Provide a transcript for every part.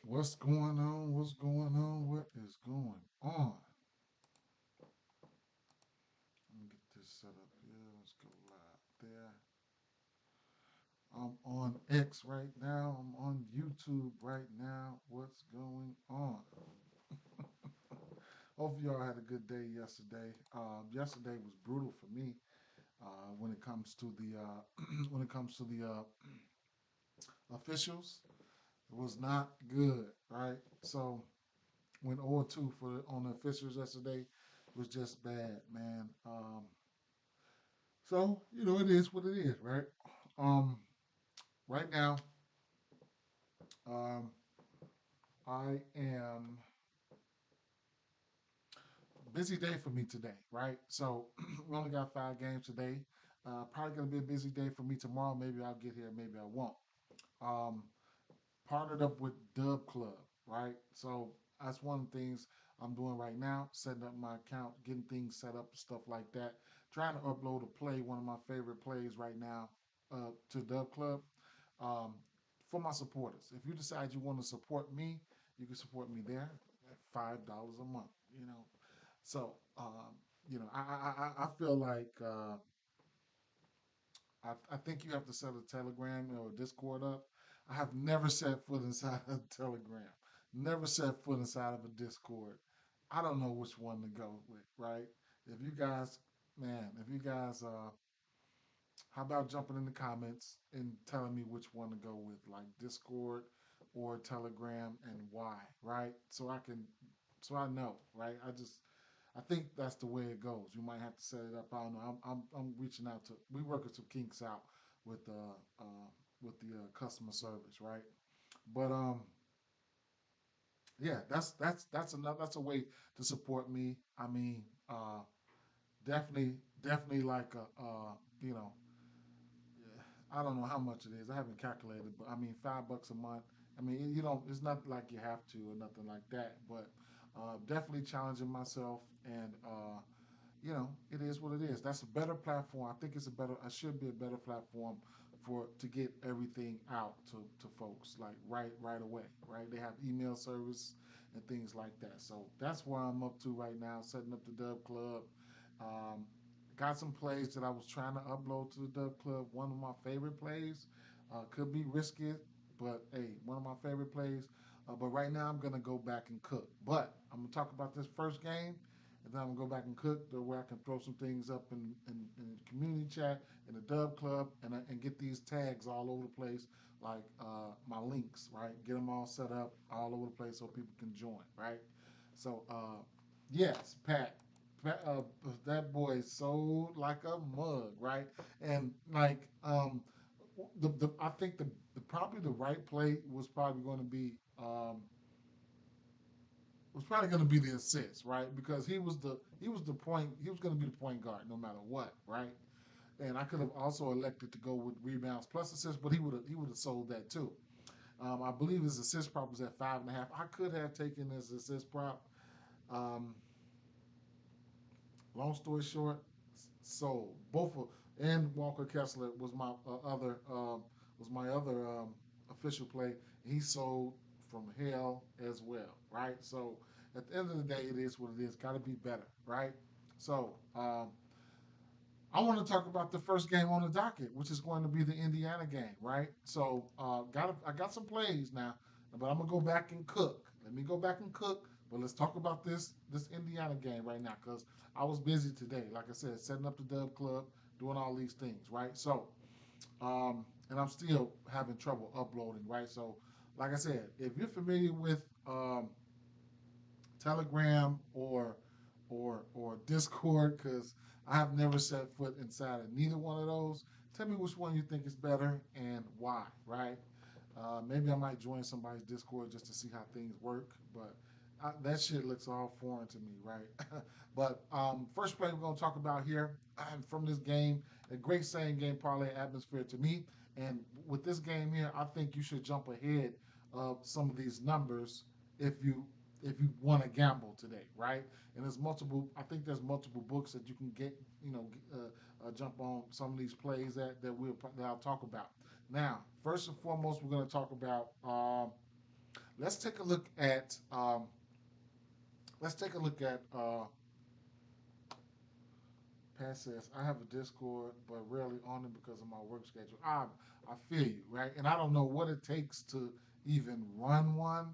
What's going on? What's going on? What is going on? Let me get this set up here. Let's go live there. I'm on X right now. I'm on YouTube right now. What's going on? Hopefully y'all had a good day yesterday. Yesterday was brutal for me when it comes to the when it comes to the officials. It was not good, right? So went 0-2 for on the officials yesterday. It was just bad, man. So, it is what it is, right? Um, right now, um, I am busy day for me today, right? So we only got 5 games today. Probably gonna be a busy day for me tomorrow. Maybe I'll get here, maybe I won't. Um, Partnered up with Dub Club, right? So that's one of the things I'm doing right now, setting up my account, getting things set up, stuff like that. Trying to upload a play, one of my favorite plays right now, to Dub Club. um, for my supporters. If you decide you want to support me, you can support me there at $5 a month. So I feel like I think you have to set a Telegram or a Discord up. I have never set foot inside a Telegram, never set foot inside of a Discord. I don't know which one to go with, right? If you guys, man, if you guys how about jumping in the comments and telling me which one to go with, like Discord or Telegram, and why, right? So I know, right? I think that's the way it goes. You might have to set it up. I don't know. I'm reaching out to. We working some kinks out with the customer service, right? But yeah, that's a way to support me. I mean, definitely like you know yeah, I don't know how much it is. I haven't calculated, but I mean, $5 a month. I mean, you don't. It's not like you have to or nothing like that. But definitely challenging myself, and it is what it is. That's a better platform. I think it's a better. It should be a better platform for to get everything out to folks like right away. Right? They have email service and things like that. So that's where I'm up to right now, setting up the Dub Club. Um, got some plays that I was trying to upload to the Dub Club. One of my favorite plays could be risky, but hey, one of my favorite plays. But right now, I'm gonna go back and cook. But I'm gonna talk about this first game, and then I'm gonna go back and cook the where I can throw some things up in the community chat in the Dub Club, and get these tags all over the place, like my links, right? Get them all set up all over the place so people can join, right? So yes, Pat, that boy sold like a mug, right? And like I think the probably the right play was probably going to be the assist, right? Because he was the point he was going to be the point guard no matter what, right? And I could have also elected to go with rebounds plus assists, but he would have sold that too. I believe his assist prop was at 5.5. I could have taken his assist prop. Um, Long story short, sold both of and Walker Kessler was my other official play. He sold from hell as well, right? So at the end of the day, it is what it is. Got to be better, right? So I want to talk about the first game on the docket, which is going to be the Indiana game, right? So I got some plays now, but I'm gonna go back and cook. Let me go back and cook. But let's talk about this Indiana game right now, because I was busy today. Like I said, setting up the Dub Club, doing all these things, right? So and I'm still having trouble uploading, right? So like I said, if you're familiar with Telegram or Discord, because I have never set foot inside of neither one of those. Tell me which one you think is better and why, right? Maybe I might join somebody's Discord just to see how things work, but that shit looks all foreign to me, right? But first play we're going to talk about here from this game, a great same game parlay atmosphere to me. And with this game here, I think you should jump ahead of some of these numbers if you if you want to gamble today, right? And there's multiple. I think there's multiple books that you can get. Jump on some of these plays that I'll talk about. Now, first and foremost, we're going to talk about. let's take a look at let's take a look at Pat says, I have a Discord, but rarely on it because of my work schedule. I feel you, right? And I don't know what it takes to even run one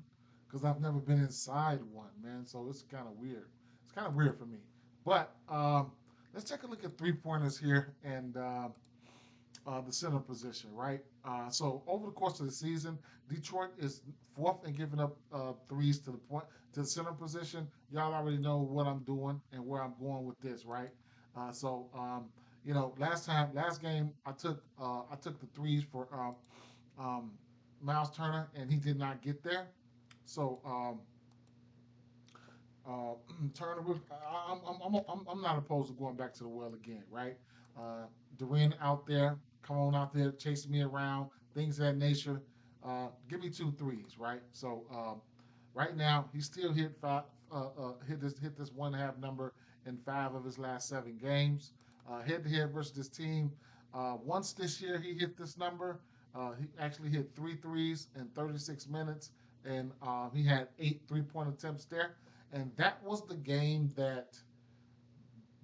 because I've never been inside one, man. So it's kind of weird. It's kind of weird for me. But let's take a look at three pointers here and the center position, right? So over the course of the season, Detroit is fourth in giving up threes to the point to the center position. Y'all already know what I'm doing and where I'm going with this, right? So you know, last game, I took the threes for um, Miles Turner, and he did not get there. So uh, Turner, I'm not opposed to going back to the well again, right? Duran out there, come on out there, chasing me around, things of that nature. Give me two threes, right? So right now, he still hit this 1.5 number in 5 of his last 7 games. Head to head versus this team. Once this year, he hit this number. He actually hit three threes in 36 minutes, and he had 8 3-point attempts there. And that was the game that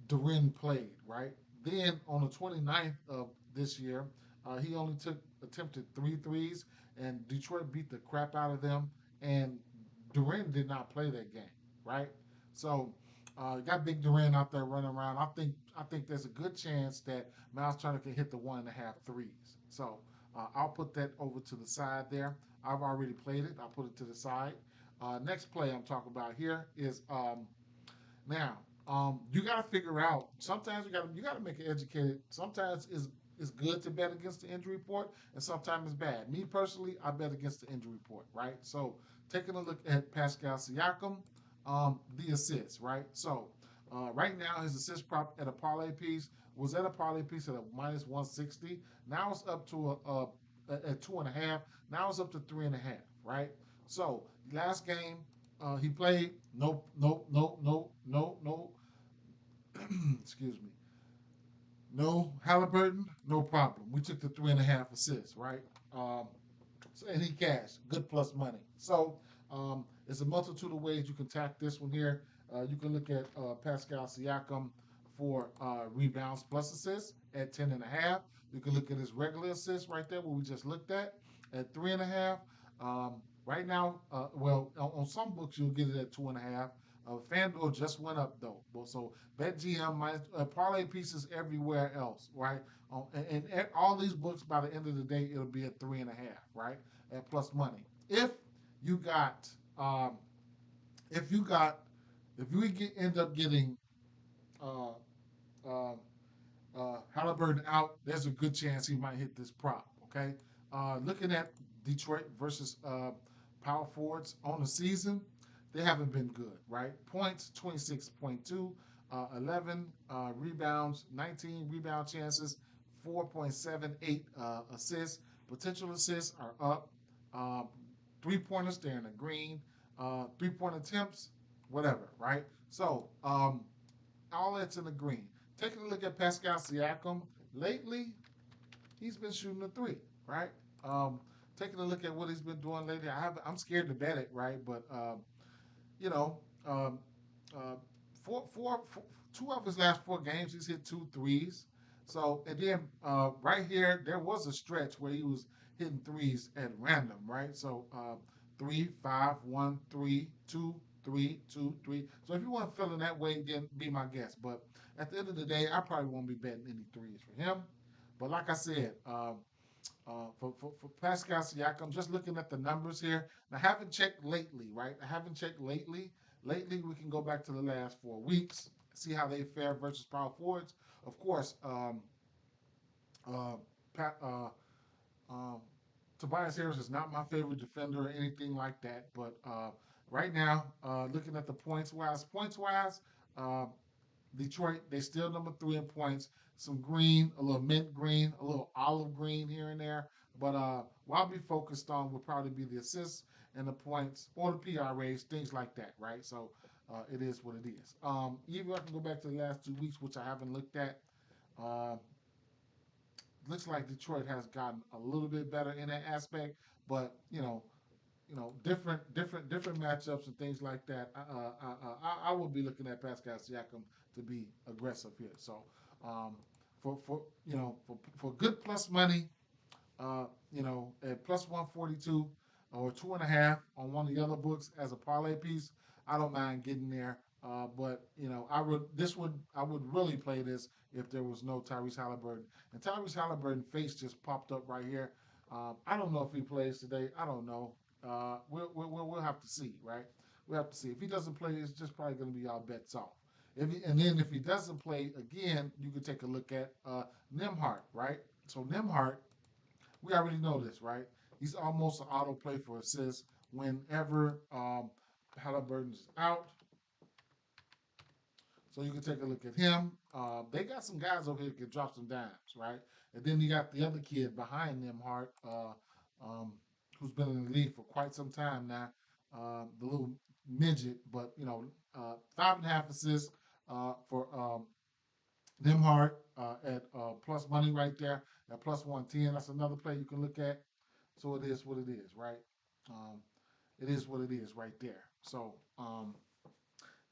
Durin played, right? Then on the 29th of this year, he only attempted three threes, and Detroit beat the crap out of them. And Duran did not play that game, right? So you got Big Duran out there running around. I think there's a good chance that Miles Turner can hit the 1.5 threes. So I'll put that over to the side there. I've already played it. I'll put it to the side. Next play I'm talking about here is now, you got to figure out. Sometimes you got to make it educated. Sometimes it's good to bet against the injury report, and sometimes it's bad. Me personally, I bet against the injury report, right? So taking a look at Pascal Siakam, the assists, right? So right now his assist prop at a parlay piece was at a parlay piece at a minus 160. Now it's up to at 2.5. Now it's up to 3.5, right? So last game he played no, excuse me, no Halliburton, no problem. We took the 3.5 assists, right? Um, so, and he cashed good plus money. So there's a multitude of ways you can tack this one here. You can look at Pascal Siakam for rebounds plus assists at 10.5. You can look at his regular assists right there, what we just looked at 3.5. Right now, well, on some books you'll get it at 2.5. FanDuel just went up though. Well, so BetGM, parlay pieces everywhere else, right? And all these books by the end of the day it'll be at 3.5, right? At plus money. If you got, um, if you got, if we end up getting uh, uh, Halliburton out, there's a good chance he might hit this prop. Okay, looking at Detroit versus power forwards on the season, they haven't been good, right? Points 26.2, 11 rebounds, 19 rebound chances, 4.78 assists. Potential assists are up. Um, 3 pointers, they're in the green. 3 point attempts, whatever, right? So all that's in the green. Taking a look at Pascal Siakam, lately he's been shooting a three, right? Um, taking a look at what he's been doing lately, I'm scared to bet it, right? But you know, um, uh, four, 2 of his last 4 games, he's hit two threes. So, and then right here, there was a stretch where he was hitting threes at random, right? So, 3, 5, 1, 3, 2, 3, 2, 3. So, if you want to fill in that way, then be my guest. But at the end of the day, I probably won't be betting any threes for him. But like I said, for Pascal Siakam, just looking at the numbers here. I haven't checked lately, right? I haven't checked lately. Lately, we can go back to the last 4 weeks, see how they fare versus power forwards. Of course, uh, Pat, um, Tobias Harris is not my favorite defender or anything like that. But right now, looking at the points wise, uh, Detroit, they still number 3 in points. Some green, a little mint green, a little olive green here and there. But what I'll be focused on would probably be the assists and the points or the PRAs, things like that, right? So it is what it is. Even if I can go back to the last 2 weeks, which I haven't looked at, uh, looks like Detroit has gotten a little bit better in that aspect. But, you know, different matchups and things like that. I would be looking at Pascal Siakam to be aggressive here. So, um, for for good plus money, at plus 142 or 2.5 on one of the other books as a parlay piece, I don't mind getting there. But I would really play this if there was no Tyrese Halliburton. And Tyrese Halliburton face just popped up right here. I don't know if he plays today. I don't know. We'll have to see, right? We'll have to see. If he doesn't play, it's just probably going to be our bets off. And then if he doesn't play again, you can take a look at Nimhart, right? So Nimhart, we already know this, right? He's almost an auto play for assists whenever Halliburton's out. So you can take a look at him. They got some guys over here who can drop some dimes, right? And then you got the other kid behind them, Hart, who's been in the league for quite some time now. The little midget, but 5.5 assists for Nimhart at plus money right there at plus 110. That's another play you can look at. So it is what it is, right? Um, it is what it is right there. So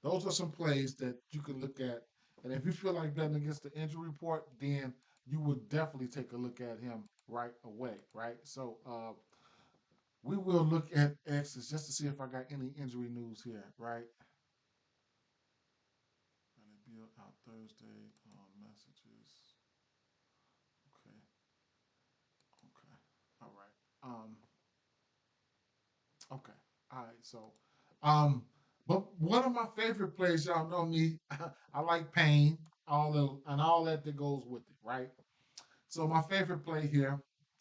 those are some plays that you can look at. And if you feel like betting against the injury report, then you would definitely take a look at him right away, right? So we will look at X's just to see if I got any injury news here, right? And it be out Thursday messages. Okay, okay, all right. Okay. All right. So, um, but one of my favorite plays, y'all know me. I like pain, all that goes with it, right? So my favorite play here,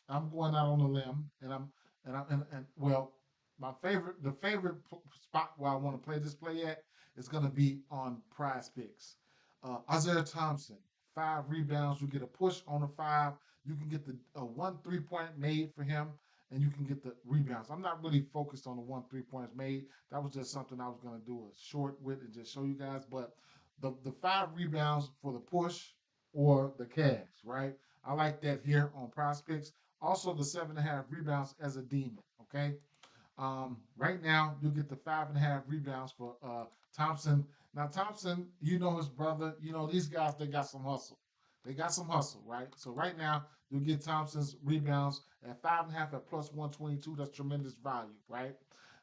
I'm going out on a limb, and well, the favorite spot where I want to play this play at is going to be on Prize Picks. Isaiah Thompson, 5 rebounds. You get a push on the five. You can get the 1 3 point made for him, and you can get the rebounds. I'm not really focused on the 1 3 points made. That was just something I was going to do a short with and just show you guys. But the 5 rebounds for the push or the cash, right? I like that here on prospects. Also, the 7.5 rebounds as a demon. Okay. Right now, you get the 5.5 rebounds for Thompson. Now, Thompson, you know his brother. You know these guys. They got some hustle. They got some hustle, right? So right now, you get Thompson's rebounds at 5.5 at plus 122. That's tremendous value, right?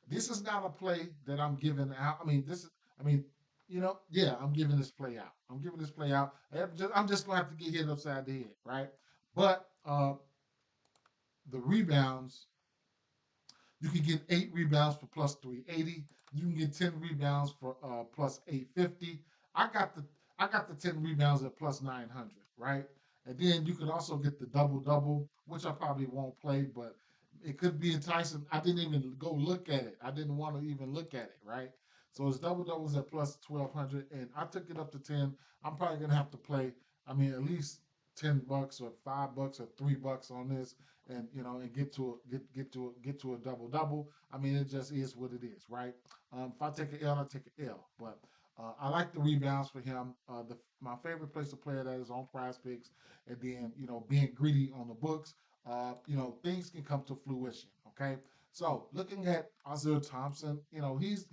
This is not a play that I'm giving out. I mean, this is. I mean, yeah, I'm giving this play out. I'm giving this play out. I'm just gonna have to get hit upside the head, right? But the rebounds, you can get 8 rebounds for plus 380. You can get 10 rebounds for plus 850. I got the I got the 10 rebounds at plus 900, right? And then you could also get the double double, which I probably won't play, but it could be enticing. I didn't even go look at it. I didn't want to even look at it, right? So it's double doubles at plus 1200, and I took it up to 10. I'm probably gonna have to play. I mean, at least $10 or $5 or $3 on this, and get to a double double. I mean, it just is what it is, right? If I take an L, I take an L. But I like the rebounds for him. My favorite place to play that is on Prize Picks, and then being greedy on the books. Things can come to fruition. Okay, so looking at Isaiah Thompson, he's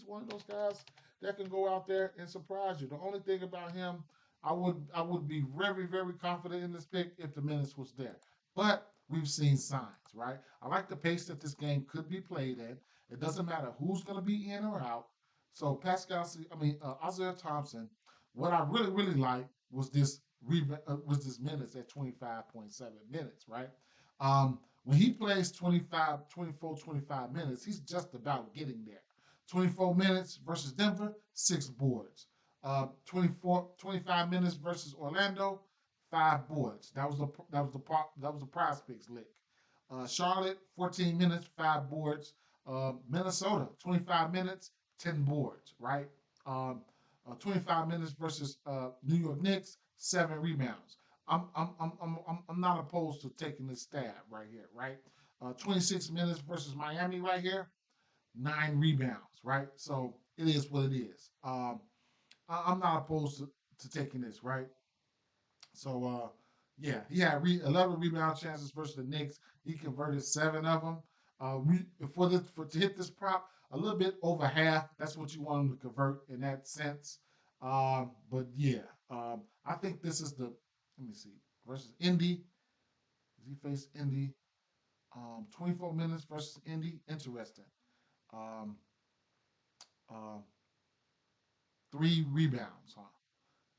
one of those guys that can go out there and surprise you. The only thing about him, I would be very very confident in this pick if the minutes was there. But we've seen signs, right? I like the pace that this game could be played at. It doesn't matter who's going to be in or out. So Isaiah Thompson. What I really really like was this minutes at 25.7 minutes, right? When he plays 25, 24, 25 minutes, he's just about getting there. 24 minutes versus Denver, 6 boards. 25 minutes versus Orlando, 5 boards. That was the Prize Picks lick. Charlotte, 14 minutes, 5 boards. Minnesota, 25 minutes, 10 boards. Right. 25 minutes versus New York Knicks, 7 rebounds. I'm not opposed to taking this stab right here. Right. 26 minutes versus Miami right here, 9 rebounds. Right. So it is what it is. I'm not opposed to taking this. Right. So yeah, he had 11 rebound chances versus the Knicks. He converted 7 of them. We for to hit this prop a little bit over half. That's what you want them to convert in that sense. But yeah, I think this is the. Let me see versus Indy. Does he face Indy? 24 minutes versus Indy. Interesting. Um, uh, 3 rebounds. Huh?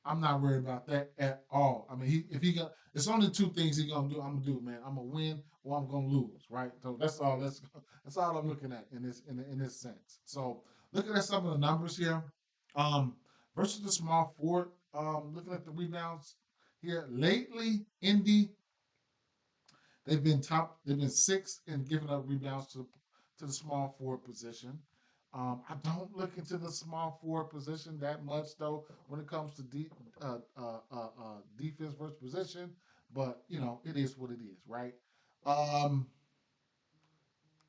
I'm not worried about that at all. I mean, if he got, it's only two things he gonna do. I'm gonna do, man. I'm gonna win or I'm gonna lose, right? So that's all. That's all I'm looking at in this sense. So looking at some of the numbers here, um, versus the small forward. Looking at the rebounds here lately, Indy they've been top. They've been sixth in giving up rebounds to the small forward position. I don't look into the small forward position that much though when it comes to defense versus position, but you know it is what it is, right? Um,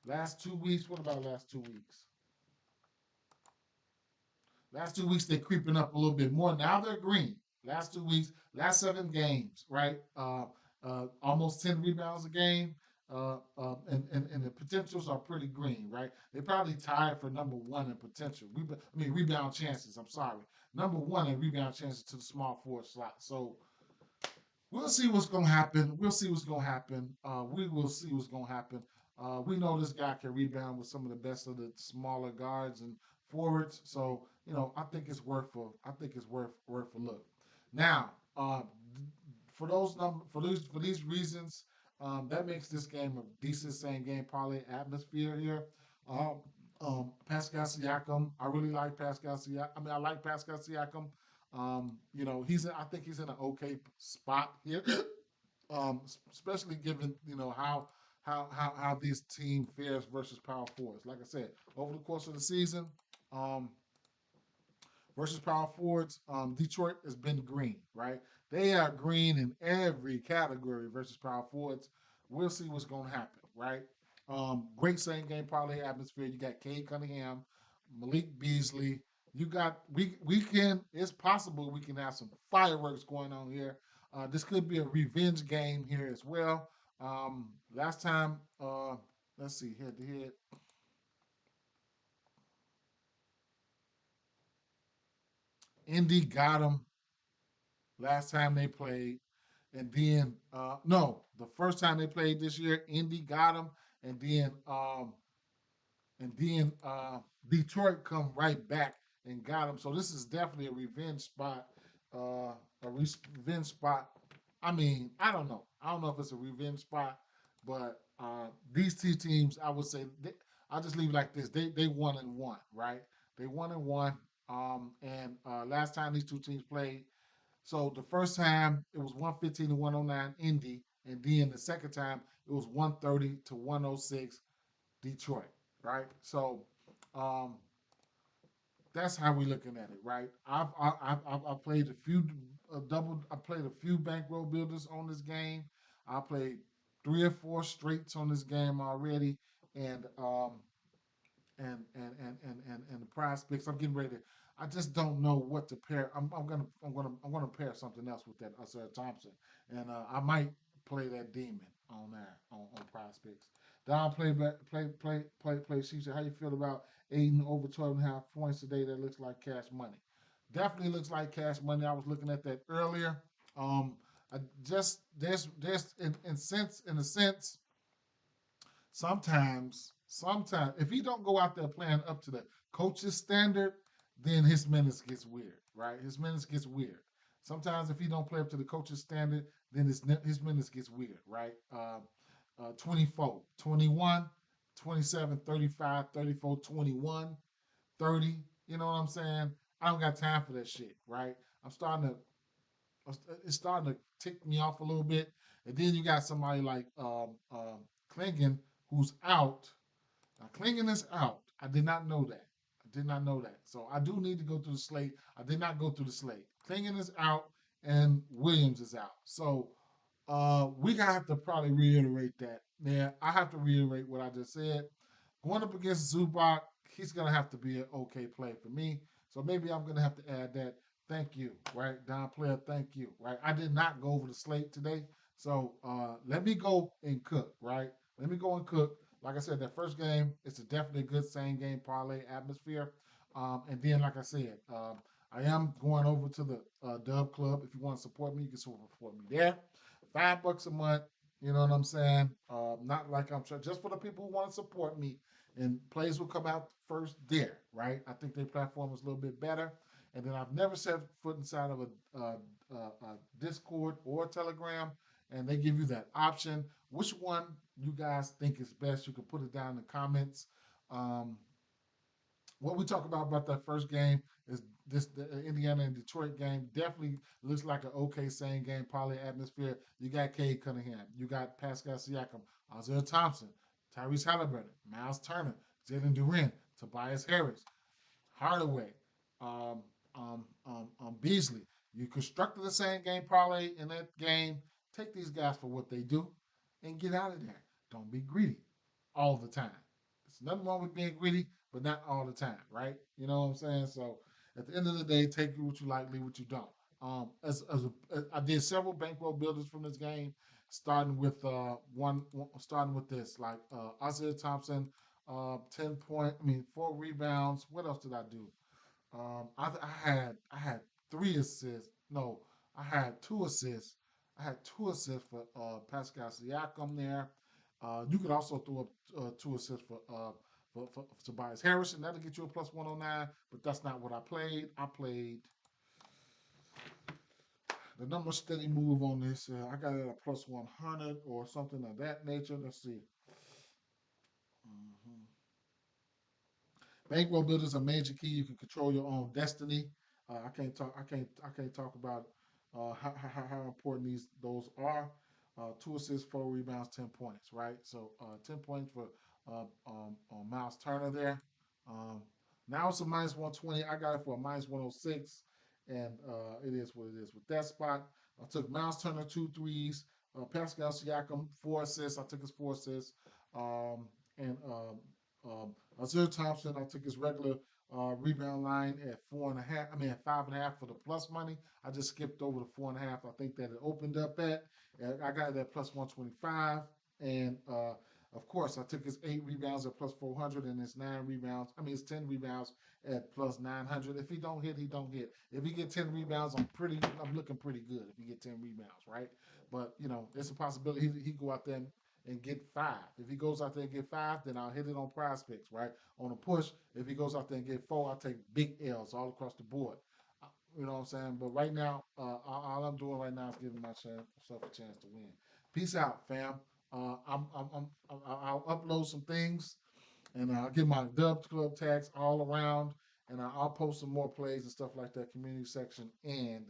last 2 weeks. What about last 2 weeks? Last 2 weeks they're creeping up a little bit more. Now they're green. Last 2 weeks, last 7 games, right? Almost 10 rebounds a game. And the potentials are pretty green, right? They probably tied for number one in potential. Rebound chances. I'm sorry, number one in rebound chances to the small forward slot. So we'll see what's gonna happen. We'll see what's gonna happen. We will see what's gonna happen. We know this guy can rebound with some of the best of the smaller guards and forwards. So you know, I think it's worth a look. Now, for these reasons, that makes this game a decent same game parlay atmosphere here. Um, Pascal Siakam, I really like Pascal Siakam. I like Pascal Siakam. You know, I think he's in an okay spot here, especially given you know how this team fares versus power forwards. Like I said, over the course of the season, um, versus power forwards, Detroit has been green, right? They are green in every category versus power forwards. We'll see what's going to happen, right? Great same game parlay atmosphere. You got Cade Cunningham, Malik Beasley. You got we can. It's possible we can have some fireworks going on here. This could be a revenge game here as well. Last time, let's see, head to head, Indy got them last time they played. And then no, the first time they played this year, Indy got them, and then Detroit come right back and got them. So this is definitely a revenge spot. Revenge spot. I mean, I don't know. I don't know if it's a revenge spot, but these two teams, I would say, I'll just leave it like this. They 1-1, right? They 1-1. And last time these two teams played, so the first time it was 115 to 109 Indy, and then the second time it was 130 to 106 Detroit, right? So um, that's how we're looking at it, right? I've played a few double. I played a few bankroll builders on this game. I played 3 or 4 straights on this game already, and and the prize picks. I'm getting ready to. I just don't know what to pair. I'm gonna pair something else with that Sir Thompson, and I might play that demon on there on prize picks. Don play. She said, how you feel about Aiden over 12.5 points today? That looks like cash money. Definitely looks like cash money. I was looking at that earlier. Um, I just there's in a sense sometimes if he don't go out there playing up to the coach's standard, then his minutes gets weird, right? His minutes gets weird. Sometimes if he don't play up to the coach's standard, then his minutes gets weird, right? 24, 21, 27, 35, 34, 21, 30. You know what I'm saying? I don't got time for that shit, right? I'm starting to it's starting to tick me off a little bit. And then you got somebody like Klingon who's out. Now Klingon is out. I did not know that. I did not know that. So I do need to go through the slate. I did not go through the slate. Klingon is out and Williams is out. So we gotta have to probably reiterate that. Yeah, I have to reiterate what I just said. Going up against Zubac, he's gonna have to be an okay play for me. So maybe I'm gonna have to add that. Thank you, right, Don Player. Thank you, right. I did not go over the slate today, so let me go and cook, right. Let me go and cook. like I said, that first game, it's a definitely good same game parlay atmosphere. And then, like I said, I am going over to the Dub Club. If you want to support me, you can support me there. $5 a month. You know what I'm saying? Not like I'm sure, just for the people who want to support me. And plays will come out first there, right? I think their platform is a little bit better. And then I've never set foot inside of a Discord or a Telegram, and they give you that option. Which one you guys think is best? You can put it down in the comments. Um, what we talk about that first game is this the Indiana and Detroit game. Definitely looks like an okay same game, probably atmosphere. You got Cade Cunningham, you got Pascal Siakam, Isaiah Thompson, Tyrese Halliburton, Miles Turner, Jalen Duren, Tobias Harris, Hardaway, um, Beasley. You constructed the same game parlay in that game. Take these guys for what they do and get out of there. Don't be greedy all the time. There's nothing wrong with being greedy, but not all the time, right? You know what I'm saying? So at the end of the day, take what you like, leave what you don't. I did several bankroll builders from this game, starting with starting with this like Isaiah Thompson, 10 point, 4 rebounds. What else did I do? I had 3 assists. No, I had 2 assists. I had 2 assists for Pascal Siakam there. You could also throw up 2 assists for Tobias Harris, and that'll get you a plus 109. But that's not what I played. I played the number steady move on this. I got it at a plus 100 or something of that nature. Let's see. Mhm. Bankroll builders are major key. You can control your own destiny. I can't talk. I can't talk about how important those are. 2 assists, 4 rebounds, 10 points. Right. So 10 points for Miles Turner there. Um, Now it's a minus 120. I got it for a minus 106, and it is what it is with that spot. I took Miles Turner 2 threes. Pascal Siakam 4 assists. I took his 4 assists. And Azure Thompson, I took his regular rebound line at 4.5. I mean, at 5.5 for the plus money. I just skipped over the 4.5. I think that it opened up at. And I got it at plus 125. And of course, I took his 8 rebounds at plus 400 and his 9 rebounds. I mean, his 10 rebounds at plus 900. If he don't hit, he don't hit. If he get 10 rebounds, I'm looking pretty good. If he get 10 rebounds, right? But it's a possibility he go out there and get 5. If he goes out there and get 5, then I'll hit it on prize picks, right? On a push, if he goes out there and get 4, I'll take big L's all across the board. You know what I'm saying? But right now, all I'm doing right now is giving myself a chance to win. Peace out, fam. I'll upload some things and I'll get my Dubs Club tags all around, and I'll post some more plays and stuff like that, community section, and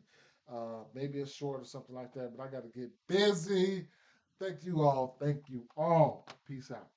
maybe a short or something like that. But I got to get busy. Thank you all. Thank you all. Peace out.